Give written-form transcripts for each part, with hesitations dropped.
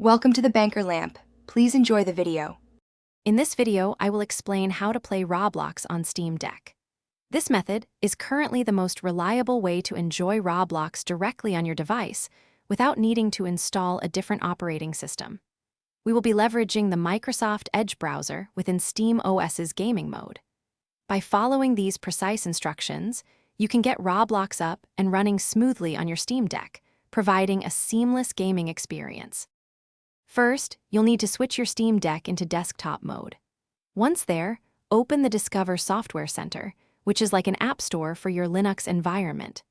Welcome to the Banker Lamp. Please enjoy the video. In this video, I will explain how to play Roblox on Steam Deck. This method is currently the most reliable way to enjoy Roblox directly on your device without needing to install a different operating system. We will be leveraging the Microsoft Edge browser within SteamOS's gaming mode. By following these precise instructions, you can get Roblox up and running smoothly on your Steam Deck, providing a seamless gaming experience. First, you'll need to switch your Steam Deck into desktop mode. Once there, open the Discover Software Center, which is like an app store for your Linux environment.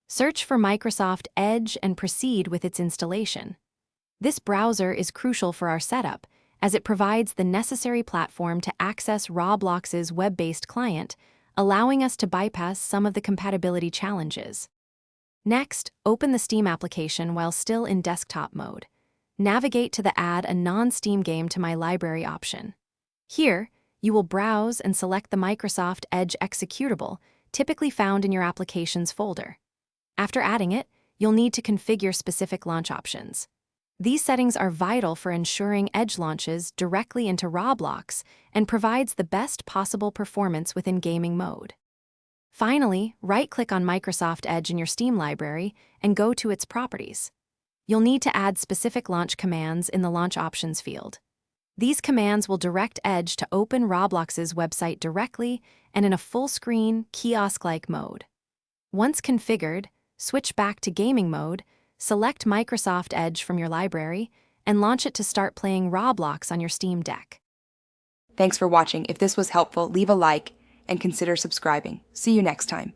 Search for Microsoft Edge and proceed with its installation. This browser is crucial for our setup, as it provides the necessary platform to access Roblox's web-based client, allowing us to bypass some of the compatibility challenges. Next, open the Steam application while still in desktop mode. Navigate to the Add a non-Steam game to my library option. Here, you will browse and select the Microsoft Edge executable, typically found in your Applications folder. After adding it, you'll need to configure specific launch options. These settings are vital for ensuring Edge launches directly into Roblox and provides the best possible performance within gaming mode. Finally, right-click on Microsoft Edge in your Steam library and go to its properties. You'll need to add specific launch commands in the Launch Options field. These commands will direct Edge to open Roblox's website directly and in a full-screen, kiosk-like mode. Once configured, switch back to gaming mode, select Microsoft Edge from your library, and launch it to start playing Roblox on your Steam Deck. Thanks for watching. If this was helpful, leave a like and consider subscribing. See you next time.